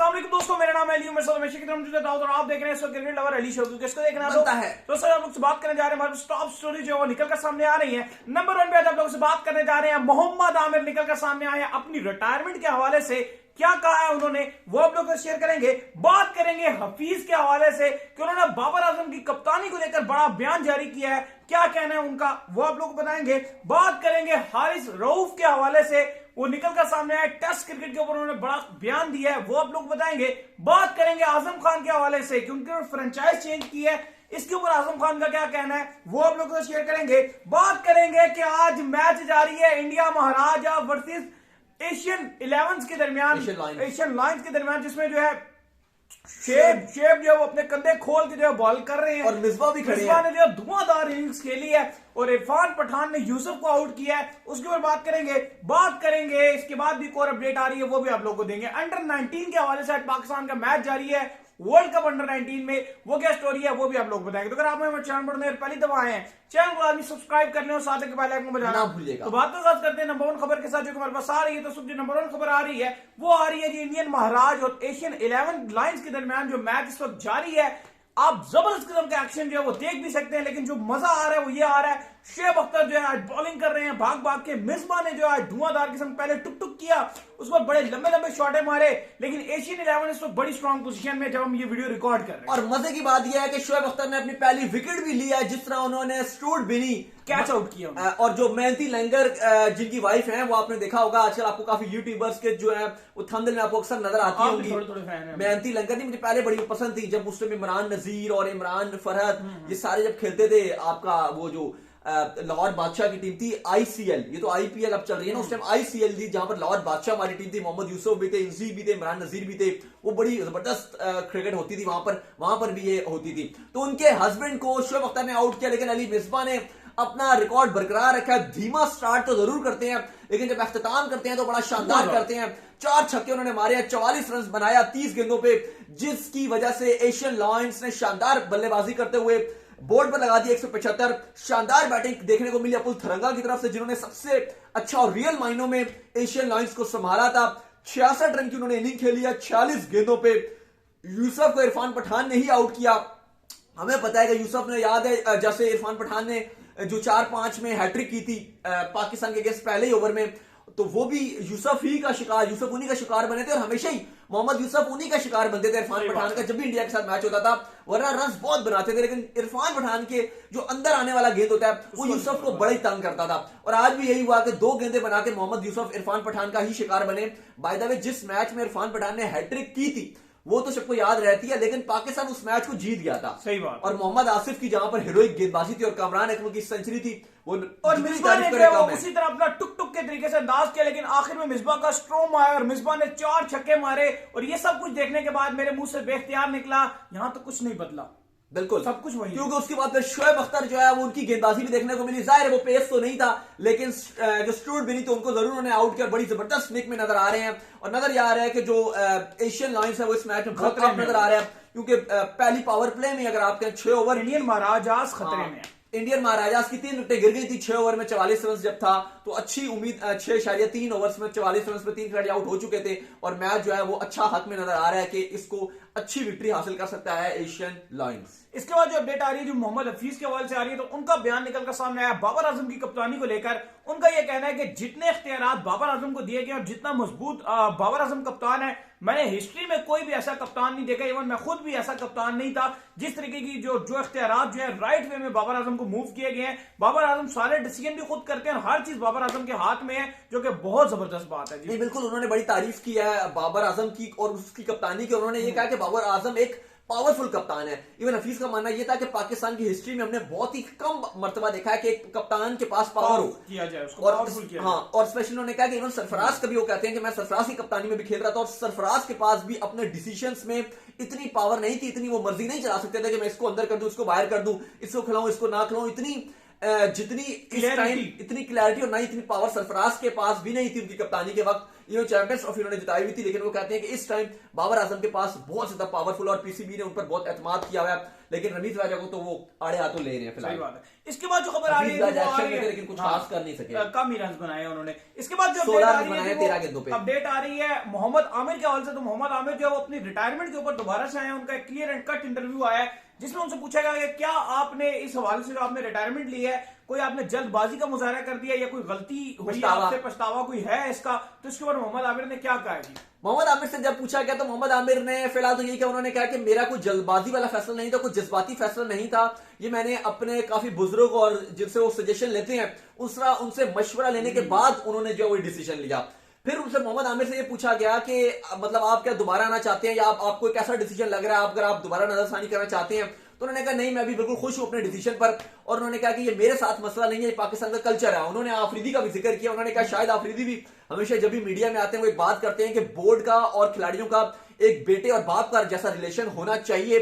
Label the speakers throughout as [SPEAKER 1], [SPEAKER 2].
[SPEAKER 1] अस्सलाम वालेकुम दोस्तों, मेरा नाम है अली उमर सलमान की तरफ से दाऊद और आप देख रहे हैं इस वक्त क्रिकेट लवर अली शो। किसको देखना है तो सर आप लोग से बात करने जा रहे हैं। हमारी टॉप स्टोरी जो है वो निकल कर सामने आ रही है। नंबर 1 पे आज आप लोगों से बात करने जा रहे हैं। मोहम्मद आमिर निकल कर सामने आए हैं अपनी रिटायरमेंट के हवाले से। क्या कहा है उन्होंने वो आप लोग को शेयर करेंगे। बात करेंगे हफीज के हवाले से कि उन्होंने बाबर आजम की कप्तानी को लेकर बड़ा बयान जारी किया है। क्या कहना है उनका वो आप लोग को बताएंगे। बात करेंगे हारिस रऊफ के हवाले से, वो निकल कर सामने आए टेस्ट क्रिकेट के ऊपर उन्होंने बड़ा बयान दिया है, वो आप लोग बताएंगे। बात करेंगे आजम खान के हवाले से क्योंकि उन्होंने फ्रेंचाइज चेंज की है, इसके ऊपर आजम खान का क्या कहना है वो आप लोगों को शेयर करेंगे। बात करेंगे कि आज मैच जारी है इंडिया महाराजा वर्सेस एशियन 11 के दरमियान, एशियन लायंस के दरमियान, जिसमें जो है शेब जो है वो अपने कंधे खोल के जो है बॉल कर रहे हैं
[SPEAKER 2] और मिसबा भी खड़े हैं।
[SPEAKER 1] मिसबा ने जो धुआंधार इनिंग्स खेली है और इरफान पठान ने यूसुफ को आउट किया है, उसके ऊपर बात करेंगे। इसके बाद भी एक और अपडेट आ रही है वो भी आप लोग को देंगे। अंडर 19 के हवाले से पाकिस्तान का मैच जारी है वर्ल्ड कप अंडर 19 में, वो क्या स्टोरी है वो भी आप लोग बताएंगे। तो अगर आप हमारे चैनल पर पहली दफा आए हैं, चैनल को आदमी सब्सक्राइब कर लें और साथ के बेल आइकन को बजाना
[SPEAKER 2] ना भूलिएगा।
[SPEAKER 1] तो बात करते हैं नंबर 1 खबर के साथ जो हमारे पास आ रही है। तो जो नंबर 1 खबर आ रही है वो आ रही है जी इंडियन महाराज और एशियन 11 लायंस के दरमियान जो मैच इस वक्त जारी है। आप जबरदस्त किस्म का एक्शन जो है वो देख भी सकते हैं, लेकिन जो मजा आ रहा है वो ये आ रहा है शेब अख्तर जो है आज बॉलिंग कर रहे हैं भाग भाग के। मिसबा ने जो है धुआंधार किस्म पहले टुक टुक किया, उस पर बड़े लंबे लंबे शॉटे मारे, लेकिन एशियन 11 इस वक्त बड़ी स्ट्रांग पोजीशन में जब हम ये वीडियो रिकॉर्ड कर रहे हैं।
[SPEAKER 2] और मजे की बात यह है कि शोएब अख्तर ने अपनी पहली विकेट भी ली है, जिस तरह उन्होंने स्टूड बिनी
[SPEAKER 1] कैच आउट किया।
[SPEAKER 2] और जो मेहनती लंगर जिनकी वाइफ है वो आपने देखा होगा आजकल आपको काफी यूट्यूबर्स के जो है वो थंबनेल में आपको अक्सर नजर आती होंगी। मेहनती लंगर नहीं, मुझे पहले बड़ी पसंद थी जब उस टाइम इमरान नजीर और इमरान फरहद ये सारे जब खेलते थे। आपका वो जो लाहौर बादशाह की टीम थी आईसीएल, ये तो आईपीएल अब चल रही है ना, उस टाइम आईसीएल थी जहां पर लाहौर बादशाह वाली टीम थी। मोहम्मद यूसुफ भी थे, इंजी भी थे, इमरान नजीर भी थे। वो बड़ी जबरदस्त क्रिकेट होती थी वहां पर भी ये होती थी। तो उनके हस्बैंड को शोएब अख्तर ने आउट किया, लेकिन अली मिसबा ने अपना रिकॉर्ड बरकरार रखा है। धीमा स्टार्ट तो जरूर करते हैं, लेकिन जब अख्ताम करते हैं तो बड़ा शानदार करते हैं। 4 छक्के उन्होंने मारे, 44 रन बनाया 30 गेंदों पे, जिसकी वजह से एशियन लायंस ने शानदार बल्लेबाजी करते हुए बोर्ड पर लगा दिया 175। शानदार बैटिंग देखने को मिली अपुल थरंगा की तरफ से, जिन्होंने सबसे अच्छा और रियल मायनों में एशियन लायंस को संभाला था। 66 रन की उन्होंने इनिंग खेली है 46 गेंदों पे। यूसुफ को इरफान पठान ने ही आउट किया। हमें पता है कि यूसुफ ने, याद है जैसे इरफान पठान ने जो 4-5 में हैट्रिक की थी पाकिस्तान के अगेंस्ट पहले ही ओवर में, तो वो भी यूसुफ उन्हीं का शिकार बने थे। और हमेशा ही मोहम्मद यूसुफ उन्हीं का शिकार बनते थे इरफान पठान का, जब भी इंडिया के साथ मैच होता था। वरना रन बहुत बनाते थे, लेकिन इरफान पठान के जो अंदर आने वाला गेंद होता है वो यूसुफ को बड़ा ही तंग करता था। और आज भी यही हुआ कि 2 गेंदें बना के मोहम्मद यूसुफ इरफान पठान का ही शिकार बने। बाय द वे, जिस मैच में इरफान पठान ने हैट्रिक की थी वो तो सबको याद रहती है, लेकिन पाकिस्तान उस मैच को जीत गया था।
[SPEAKER 1] सही बात।
[SPEAKER 2] और मोहम्मद आसिफ की जहां पर हीरोइक गेंदबाजी थी और कामरान अकमल की सेंचुरी थी, वो
[SPEAKER 1] और मिसबा ने उसी तरह अपना टुक टुक के तरीके से अंदाज किया, लेकिन आखिर में मिसबा का स्ट्रोम आया और मिसबा ने 4 छक्के मारे। और ये सब कुछ देखने के बाद मेरे मुंह से बेख्तियार निकला, यहां तो कुछ नहीं बदला,
[SPEAKER 2] बिल्कुल
[SPEAKER 1] सब कुछ वही।
[SPEAKER 2] क्योंकि उसके बाद फिर शोएब अख्तर जो है वो उनकी गेंदबाजी भी देखने को मिली। जाहिर है वो पेस तो नहीं था, लेकिन जो स्टूड बिनी तो उनको जरूर उन्होंने आउट किया। बड़ी जबरदस्त निक में नजर आ रहे हैं और नजर आ रहा है कि जो एशियन लायंस है वो इस मैच में बहुत कम नजर आ रहा है, क्योंकि पहली पावर प्ले में अगर आप कहें 6 ओवर
[SPEAKER 1] इंडियन महाराजास खतरे में।
[SPEAKER 2] इंडियन महाराजास की 3 विकेटें गिर गई थी 6 ओवर में 44 रन जब था, तो अच्छी उम्मीद 6.3 ओवर्स में 44 रन पे 3 खिलाड़ी आउट हो चुके थे। और मैच जो है वो अच्छा हक में नजर आ रहा है कि इसको अच्छी विक्ट्री हासिल कर सकता है एशियन लायंस।
[SPEAKER 1] इसके बाद जो अपडेट आ रही है जो मोहम्मद हफीज के हवाले से आ रही है, तो उनका बयान निकल कर सामने आया बाबर आजम की कप्तानी को लेकर। उनका यह कहना है कि जितने इख्तियारात बाबर आजम को दिए गए और जितना मजबूत बाबर आजम कप्तान है, मैंने हिस्ट्री में कोई भी ऐसा कप्तान नहीं देखा, इवन मैं खुद भी ऐसा कप्तान नहीं था। जिस तरीके की जो इख्तियारात जो है राइट वे में बाबर आजम को मूव किए गए हैं, बाबर आजम सारे डिसीजन भी खुद करते हैं और हर चीज बाबर आजम के हाथ में है, जो कि बहुत जबरदस्त बात है जी।
[SPEAKER 2] बिल्कुल, उन्होंने बड़ी तारीफ की है बाबर आजम की और उसकी कप्तानी की। उन्होंने ये कहा कि बाबर आजम एक पावरफुल कप्तान है। इवन हफीज का मानना यह था कि पाकिस्तान की हिस्ट्री में हमने बहुत ही कम मर्तबा देखा है कि एक कप्तान के पास पावर हो
[SPEAKER 1] किया जाए उसको
[SPEAKER 2] और
[SPEAKER 1] पावरफुल किया
[SPEAKER 2] हाँ, और स्पेशली उन्होंने कहा कि इवन सरफराज कभी वो कहते हैं कि मैं सरफराज की कप्तानी में भी खेल रहा था और सरफराज के पास भी अपने डिसीजंस में इतनी पावर नहीं थी, इतनी वो मर्जी नहीं चला सकते थे कि मैं इसको अंदर कर दूं, इसको बाहर कर दूं, इसको खिलाऊं, इसको ना खिलाऊं। इतनी जितनी इस टाइम इतनी क्लैरिटी और ना इतनी पावर सरफराज के पास भी नहीं थी उनकी कप्तानी के वक्त। ये चैंपियंस ट्रॉफी उन्होंने जिताई हुई थी, लेकिन वो कहते हैं कि इस टाइम बाबर आजम के पास बहुत ज्यादा पावरफुल और पीसीबी ने उन पर बहुत एतमाद किया हुआ है, लेकिन रमीज राजा को तो वो आड़े हाथों ले रहे हैं फिलहाल।
[SPEAKER 1] इसके बाद जो खबर आ रही है
[SPEAKER 2] लेकिन कुछ खास कर नहीं सके,
[SPEAKER 1] कम ही रन बनाए उन्होंने। इसके बाद जो
[SPEAKER 2] 16 रन बनाए 13 गेंदों पे।
[SPEAKER 1] अपडेट आ रही है मोहम्मद आमिर के हवाले से, तो मोहम्मद आमिर जो है वो अपनी रिटायरमेंट के ऊपर दोबारा से आए, उनका एक क्लियर एंड कट इंटरव्यू आया है जिसमें उनसे पूछा गया कि क्या आपने इस हवाले से जो आपने रिटायरमेंट ली है, कोई आपने जल्दबाजी का मुजाहरा कर दिया या कोई गलती हुई आपसे, पछतावा कोई है इसका, तो इसके ऊपर मोहम्मद आमिर ने क्या कहा है?
[SPEAKER 2] मोहम्मद आमिर से जब पूछा गया तो मोहम्मद आमिर ने फिलहाल तो यही कहा, उन्होंने कहा कि मेरा कोई जल्दबाजी वाला फैसला नहीं था, कोई जज्बाती फैसला नहीं था, ये मैंने अपने काफी बुजुर्ग और जिनसे वो सजेशन लेते हैं उनसे मशवरा लेने के बाद उन्होंने जो वो डिसीजन लिया। फिर उनसे मोहम्मद आमिर से ये पूछा गया कि मतलब आप क्या दोबारा आना चाहते हैं या आपको एक ऐसा डिसीजन लग रहा है अगर आप दोबारा नजरसानी करना चाहते हैं, तो उन्होंने कहा नहीं, मैं भी बिल्कुल खुश हूं अपने डिसीजन पर। और उन्होंने कहा कि ये मेरे साथ मसला नहीं है, ये पाकिस्तान का कल्चर है। उन्होंने आफरीदी का भी जिक्र किया, उन्होंने कहा शायद आफरीदी भी हमेशा जब भी मीडिया में आते हैं वो एक बात करते हैं कि बोर्ड का और खिलाड़ियों का एक बेटे और बाप का जैसा रिलेशन होना चाहिए,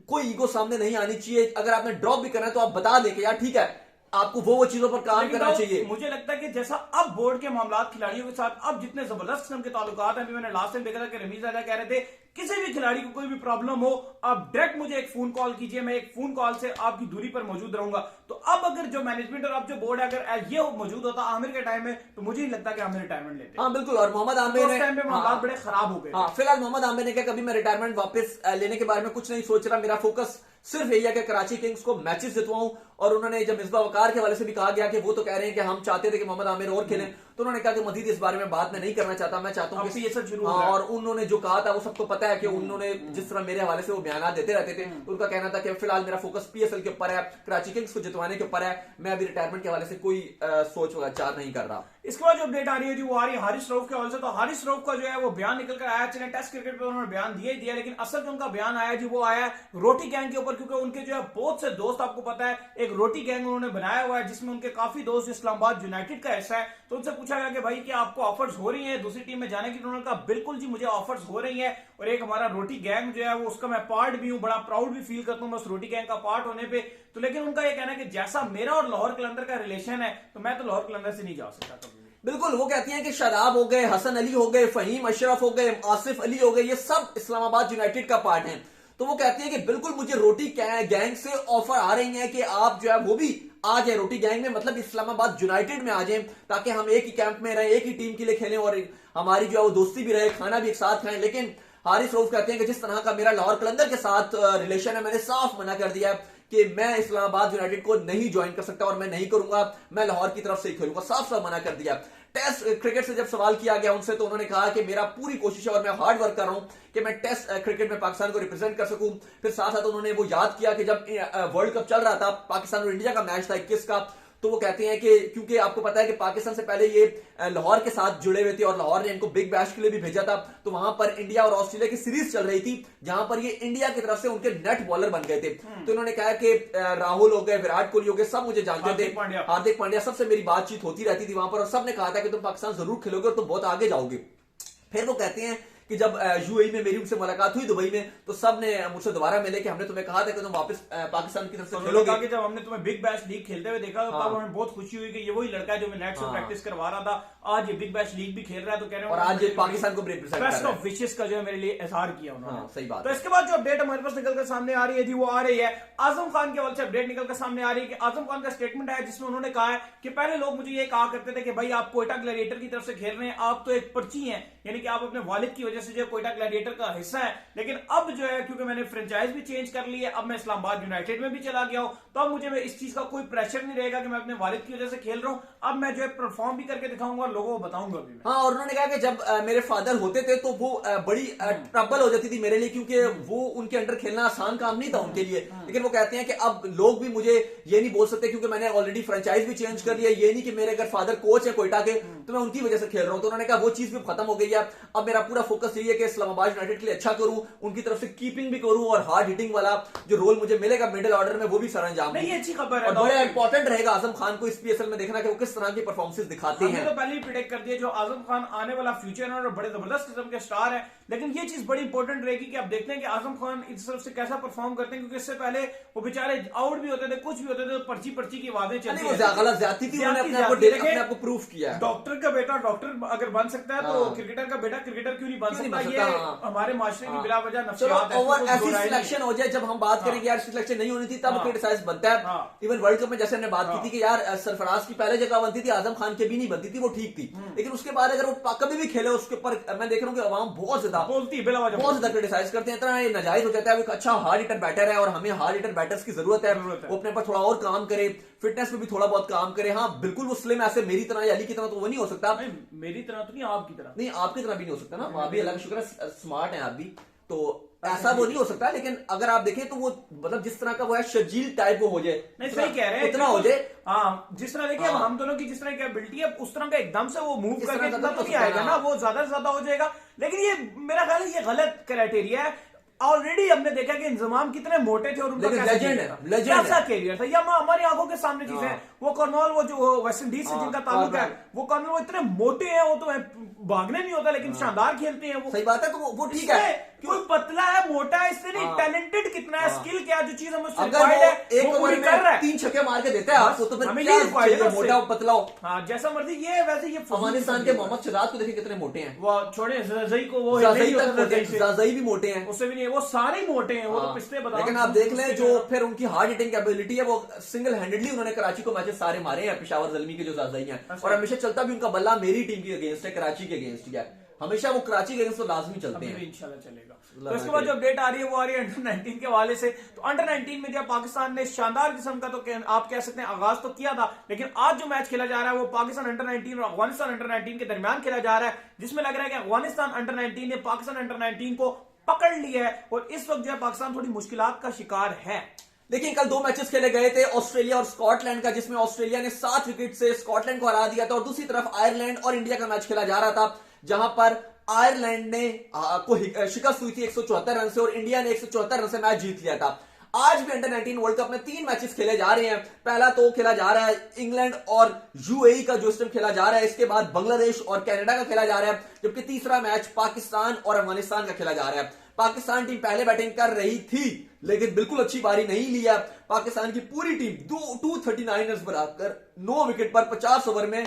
[SPEAKER 2] कोई ईगो सामने नहीं आनी चाहिए। अगर आपने ड्रॉप भी करना है तो आप बता दें कि यार ठीक है, आपको वो चीजों पर काम करना चाहिए।
[SPEAKER 1] मुझे लगता है कि जैसा अब बोर्ड के मामलात खिलाड़ियों के साथ अब जितने जबरदस्त किस्म के ताल्लुकात हैं, अभी मैंने लास्ट टाइम देखा था कि रमीज राजा कह रहे थे किसी भी खिलाड़ी को कोई भी प्रॉब्लम हो आप डायरेक्ट मुझे एक फोन कॉल कीजिए, मैं एक फोन कॉल से आपकी दूरी पर मौजूद रहूंगा। तो अब अगर जो मैनेजमेंट और अब जो बोर्ड है अगर ये मौजूद होता आमिर के टाइम में, तो मुझे नहीं लगता कि आमिर रिटायरमेंट लेते।
[SPEAKER 2] हाँ बिल्कुल, और मोहम्मद आमिर ने
[SPEAKER 1] टाइम में मामलात बड़े खराब हो गए।
[SPEAKER 2] हाँ, फिलहाल मोहम्मद आमिर ने कहा कभी मैं रिटायरमेंट वापस लेने के बारे में कुछ नहीं सोच रहा, मेरा फोकस सिर्फ यही है कि कराची किंग्स को मैचेस जितवाऊं। और उन्होंने जब मिसबा वकार के हवाले से भी कहा गया कि वो तो कह रहे हैं कि हम चाहते थे कि मोहम्मद आमिर और खेलें, तो उन्होंने कहा कि मजीद इस बारे में बात मैं नहीं करना चाहता, मैं चाहता हूं कि
[SPEAKER 1] ये सब शुरू।
[SPEAKER 2] और उन्होंने जो कहा था वो सबको पता है कि उन्होंने जिस तरह मेरे हवाले से वो बयान देते रहते थे, उनका कहना था कि फिलहाल मेरा फोकस पीएसएल के ऊपर है, कराची किंग्स को जितवाने के ऊपर है, मैं अभी रिटायरमेंट के हवाले से कोई सोच विचार नहीं कर रहा।
[SPEAKER 1] इसके बाद जो अपडेट आ रही है जी वो आ रही है हारिस रऊफ के हवाले से। तो हारिस रऊफ का जो है वो बयान निकल कर आया, चले टेस्ट क्रिकेट पे उन्होंने बयान दिया ही दिया, लेकिन असल जो उनका बयान आया जी वो आया रोटी गैंग के ऊपर, क्योंकि उनके जो है बहुत से दोस्त, आपको पता है एक रोटी गैंग उन्होंने बनाया हुआ है जिसमें उनके काफी दोस्त इस्लामाबाद यूनाइटेड का हिस्सा है। तो उनसे पूछा गया कि भाई क्या आपको ऑफर्स हो रही है दूसरी टीम में जाने की? तो उन्होंने कहा बिल्कुल जी मुझे ऑफर्स हो रही है, और एक हमारा रोटी गैंग जो है वो उसका मैं पार्ट भी हूं, बड़ा प्राउड भी फील करता हूं मैं उस रोटी गैंग का पार्ट होने पे। तो लेकिन उनका ये कहना है कि जैसा मेरा और लाहौर कलंदर का रिलेशन है तो मैं तो लाहौर कलंदर से नहीं जा सकता कभी।
[SPEAKER 2] बिल्कुल, वो कहती हैं कि शादाब हो गए, हसन अली हो गए, फहीम अशरफ हो गए, आसिफ अली हो गए, ये सब इस्लामाबाद यूनाइटेड का पार्ट हैं। तो वो कहती हैं कि बिल्कुल मुझे रोटी गैंग से ऑफर आ रही हैं कि आप जो है वो भी आ जाए रोटी गैंग में, मतलब इस्लामाबाद यूनाइटेड में आ जाए, ताकि हम एक ही कैंप में रहें, एक ही टीम के लिए खेलें और हमारी जो है वो दोस्ती भी रहे, खाना भी एक साथ खाएं। लेकिन हारिस रऊफ कहते हैं कि जिस तरह का मेरा लाहौर कलंदर के साथ रिलेशन है, मैंने साफ मना कर दिया है कि मैं इस्लामाबाद यूनाइटेड को नहीं ज्वाइन कर सकता और मैं नहीं करूंगा, मैं लाहौर की तरफ से ही खेलूंगा, साफ साफ मना कर दिया। टेस्ट क्रिकेट से जब सवाल किया गया उनसे तो उन्होंने कहा कि मेरा पूरी कोशिश है और मैं हार्ड वर्क कर रहा हूं कि मैं टेस्ट क्रिकेट में पाकिस्तान को रिप्रेजेंट कर सकूं। फिर साथ साथ उन्होंने वो याद किया कि जब वर्ल्ड कप चल रहा था, पाकिस्तान और इंडिया का मैच था 21 का, तो वो कहते हैं कि क्योंकि आपको पता है कि पाकिस्तान से पहले ये लाहौर के साथ जुड़े हुए थे और लाहौर ने इनको बिग बैश के लिए भी भेजा था, तो वहां पर इंडिया और ऑस्ट्रेलिया की सीरीज चल रही थी जहां पर ये इंडिया की तरफ से उनके नेट बॉलर बन गए थे। तो उन्होंने कहा कि राहुल हो गए, विराट कोहली हो गए, सब मुझे जानते थे, हार्दिक पांड्या, सबसे मेरी बातचीत होती रहती थी वहां पर और सबने कहा था कि तुम पाकिस्तान जरूर खेलोगे और तुम बहुत आगे जाओगे। फिर वो कहते हैं कि जब यूएई में मेरी उनसे मुलाकात हुई दुबई में, तो सब ने मुझसे दोबारा मिले कि हमने तुम्हें कहा था कि तुम वापस पाकिस्तान की तरफ से खेलोगे।
[SPEAKER 1] कि जब हमने तुम्हें बिग बैश लीग खेलते हुए देखा तो तब हमें बहुत खुशी हुई कि ये वही लड़का है जो मैं नेट से प्रैक्टिस करवा रहा था, आज ये बिग बैश लीग भी खेल रहा है, तो कह रहे हैं
[SPEAKER 2] और आज ये पाकिस्तान को रिप्रेजेंट कर रहा है।
[SPEAKER 1] बेस्ट ऑफ विशेस का जो है मेरे लिए इजहार किया उन्होंने।
[SPEAKER 2] सही बात।
[SPEAKER 1] तो इसके बाद जो अपडेट हमारे पास निकल कर सामने आ रही है जी वो आ रही है आजम खान के हवाले से अपडेट निकल कर सामने आ रही है कि आजम खान का स्टेटमेंट है जिसमें उन्होंने कहा है कि पहले लोग मुझे ये कहा करते थे कि भाई आप कोयटा ग्लैडिएटर की तरफ से खेल रहे हैं, आप तो एक पर्ची हैं, यानी कि आप अपने वालिद की वजह से जो कोयटा ग्लैडिएटर का हिस्सा है। लेकिन अब जो है क्योंकि मैंने फ्रेंचाइज भी चेंज कर ली है, अब मैं इस्लामाबाद यूनाइटेड में भी चला गया हूं, तो अब मुझे इस चीज का कोई प्रेशर नहीं रहेगा कि मैं अपने वालिद की वजह से खेल रहा हूं, अब मैं जो है परफॉर्म भी करके दिखाऊंगा और लोगों को बताऊंगा भी।
[SPEAKER 2] हाँ, और उन्होंने कहा कि जब मेरे फादर होते थे तो वो बड़ी ट्रबल हो जाती थी मेरे लिए, क्योंकि वो उनके अंडर खेलना आसान काम नहीं था उनके लिए। लेकिन वो कहते हैं कि अब लोग भी मुझे ये नहीं बोल सकते क्योंकि मैंने ऑलरेडी फ्रेंचाइज भी चेंज कर लिया, ये नहीं कि मेरे अगर फादर कोच है कोयटा के तो मैं उनकी वजह से खेल रहा हूं। तो उन्होंने कहा वो चीज भी खत्म हो गई लिया, अब मेरा पूरा फोकस यही है कि इस्लामाबाद यूनाइटेड के लिए अच्छा करूं, उनकी तरफ से कीपिंग भी करूं और हार्ड हिटिंग वाला जो रोल मुझे मिलेगा मिडिल ऑर्डर में वो भी सर अंजाम
[SPEAKER 1] नहीं, अच्छी खबर है।
[SPEAKER 2] और बड़ा इंपॉर्टेंट रहेगा आजम खान को इस पीएसएल में देखना कि वो किस तरह की परफॉर्मेंसेस दिखाते हैं।
[SPEAKER 1] तो पहले ही प्रेडिक्ट कर दिया जो आजम खान आने वाला फ्यूचर है और बड़े जबरदस्त किस्म के स्टार है, लेकिन ये चीज बड़ी इंपॉर्टेंट रहेगी कि आप देखते हैं कि आजम खान इस तरफ से कैसा परफॉर्म करते हैं, क्योंकि इससे पहले वो बेचारे आउट भी होते थे, कुछ भी होते थे, पर्ची पर्ची की वादे चलती है,
[SPEAKER 2] गलत ज्यादती थी, उन्होंने अपने आप को प्रूफ किया है।
[SPEAKER 1] डॉक्टर का बेटा डॉक्टर अगर बन सकता है तो क्रिकेटर का बेटा क्रिकेटर क्यों नहीं बन सकता? ये हमारे माशरे की बिला वजह नफसियात है।
[SPEAKER 2] ओवर ऐसी सिलेक्शन हो जाए, जब हम बात करें कि यार सिलेक्शन नहीं होनी थी तब क्रिटिसाइज बनता है। इवन वर्ल्ड कप में जैसे हमने बात की थी कि यार सरफराज की पहले जगह बनती थी, आजम खान के भी नहीं बनती थी, वो ठीक थी, लेकिन उसके बाद अगर वो कभी भी खेले उसके ऊपर मैं देख रहा हूँ कि अवाम बहुत ज्यादा
[SPEAKER 1] बोलती है,
[SPEAKER 2] बहुत ज्यादा क्रिटिसाइज करते हैं, इतना ये नाजायज हो जाता है। वो एक अच्छा हार्ड हिटर बैटर है और हमें हार्ड हिटर बैटर्स की जरूरत है, वो अपने पर थोड़ा और काम करे, फिटनेस पे भी थोड़ा बहुत काम करे। हाँ बिल्कुल वो स्लिम ऐसे मेरी तरह या अली की तरह तो वो नहीं हो सकता,
[SPEAKER 1] मेरी तरह तो नहीं, आपकी तरह
[SPEAKER 2] नहीं, आपकी तरह भी नहीं हो सकता ना, आप भी अल्लाह का शुक्र है स्मार्ट है आप भी, तो ऐसा वो नहीं हो सकता। लेकिन अगर आप देखें तो वो मतलब जिस तरह का वो है शजील टाइप वो हो जाए,
[SPEAKER 1] नहीं सही कह रहे हैं,
[SPEAKER 2] इतना हो जाए।
[SPEAKER 1] हाँ, जिस तरह देखिए हम दोनों की जिस तरह की एबिलिटी है उस तरह का एकदम से वो मूव करके इतना तो नहीं आएगा ना, वो ज्यादा से ज्यादा हो जाएगा। लेकिन ये मेरा ख्याल है ये गलत क्राइटेरिया है। ऑलरेडी हमने देखा कि इंजमाम कितने मोटे थे और उनका कैसा कैरियर था, ये हमारी आंखों के सामने चीजें हैं। वो कर्नल वो जो वेस्ट इंडीज से जिनका ताल्लुक है, वो कर्नल वो इतने मोटे हैं, वो तो भागने नहीं होता लेकिन शानदार खेलते हैं। वो
[SPEAKER 2] सही बात है, तो वो ठीक है,
[SPEAKER 1] कोई पतला है मोटा है इससे नहीं, टैलेंटेड कितना है, स्किल क्या, जो चीज हमें
[SPEAKER 2] एक ओवर में 3 छक्के मार के देता है आपको, तो फिर क्या मोटा पतला हो,
[SPEAKER 1] हाँ जैसा मर्जी। ये वैसे ये
[SPEAKER 2] अफगानिस्तान के मोहम्मद शहजाद को देखिए कितने मोटे हैं,
[SPEAKER 1] वो छोड़े ज़ज़ई को, वो
[SPEAKER 2] ज़ज़ई भी मोटे हैं,
[SPEAKER 1] उससे भी नहीं, वो सारे ही मोटे हैं, वो तो पिछले बता।
[SPEAKER 2] लेकिन आप देख लें जो फिर उनकी हार्ड हिटिंग कैपेबिलिटी है, वो सिंगल हैंडेडली उन्होंने कराची को मैचेस सारे मारे हैं, पेशावर ज़ल्मी के जो ज़ज़ई हैं, और हमेशा चलता भी उनका बल्ला मेरी टीम के अगेंस्ट है, कराची के अगेंस्ट है, हमेशा वो कराची के अगेंस्ट तो लाजमी चलते हैं,
[SPEAKER 1] इंशाल्लाह चलेगा। तो इसके बाद जो अपडेट आ रही है वो आ रही है अंडर 19 के हवाले से। तो अंडर 19 में जब पाकिस्तान ने शानदार किस्म का तो आप कह सकते हैं आगाज तो किया था, लेकिन आज जो मैच खेला जा रहा है वो पाकिस्तान अंडर 19 और अफगानिस्तान अंडर 19 के दरमियान खेला जा रहा है, जिसमें लग रहा है कि अफगानिस्तान अंडर 19 ने पाकिस्तान अंडर 19 को पकड़ लिया है और इस वक्त जो है पाकिस्तान थोड़ी मुश्किलात का शिकार है।
[SPEAKER 2] देखिए कल 2 मैचेस खेले गए थे, ऑस्ट्रेलिया और स्कॉटलैंड का, जिसमें ऑस्ट्रेलिया ने 7 विकेट से स्कॉटलैंड को हरा दिया था, और दूसरी तरफ आयरलैंड और इंडिया का मैच खेला जा रहा था, जहां पर आयरलैंड ने को शिकस्त हुई थी 174 रन से और इंडिया ने 174 रन से मैच जीत लिया था। आज भी अंडर 19 वर्ल्ड कप में 3 मैचेस खेले जा रहे हैं। पहला तो खेला जा रहा है इंग्लैंड और यूएई का जो स्टेम खेला जा रहा है, इसके बाद बांग्लादेश और कनाडा का खेला जा रहा है, जबकि तीसरा मैच पाकिस्तान और अफगानिस्तान का खेला जा रहा है। पाकिस्तान टीम पहले बैटिंग कर रही थी लेकिन बिल्कुल अच्छी बारी नहीं लिया। पाकिस्तान की पूरी टीम 239 रन बनाकर 9 विकेट पर 50 ओवर में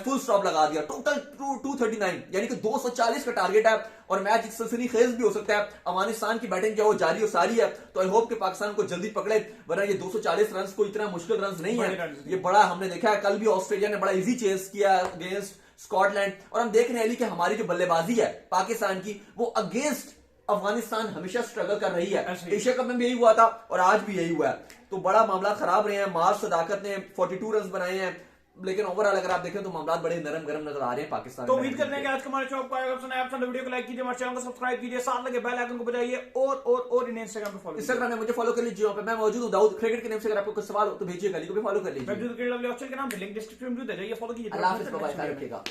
[SPEAKER 2] फुल स्टॉप लगा दिया। टोटल 239 यानी कि 240 का टारगेट है और मैच सनसनीखेज भी हो सकता है। अफगानिस्तान की बैटिंग जो जारी और सारी है, तो आई होप कि पाकिस्तान को जल्दी पकड़े, वरना ये 240 रन को इतना मुश्किल रन नहीं है। ये बड़ा हमने देखा है, कल भी ऑस्ट्रेलिया ने बड़ा इजी चेस किया अगेंस्ट स्कॉटलैंड, और हम देख रहे हैं कि हमारी जो बल्लेबाजी है पाकिस्तान की, वो अगेंस्ट अफगानिस्तान हमेशा स्ट्रगल कर रही है। एशिया कप में भी यही हुआ था और आज भी यही हुआ है, तो बड़ा मामला खराब रहे हैं। मार्च सदाकत ने 42 रन बनाए हैं, लेकिन ओवरऑल अगर आप देखें तो मामला बड़े नरम गरम नजर आ रहे हैं पाकिस्तान।
[SPEAKER 1] तो उम्मीद करते हैं कि आज का हमारे शो आपको आएगा पसंद आया। आप वीडियो को लाइक कीजिए, हमारे चैनल को सब्सक्राइब कीजिए, साथ लगे बेल आइकन को बजाइए और इन्हें इंस्टाग्राम पे फॉलो,
[SPEAKER 2] इंस्टाग्राम में मुझे फॉलो कर लीजिए, वहां पे मैं मौजूद हूं दाऊद क्रिकेट के नाम से। अगर आपको कुछ सवाल हो तो भेजिए, गली को भी फॉलो कर लीजिए।
[SPEAKER 1] मैं क्रिकेट लवली ऑप्शन के नाम पे लिंक डिस्क्रिप्शन में दे जाइए, फॉलो कीजिए।
[SPEAKER 2] अल्लाह हाफिज़, बाय बाय, ख्याल रखिएगा।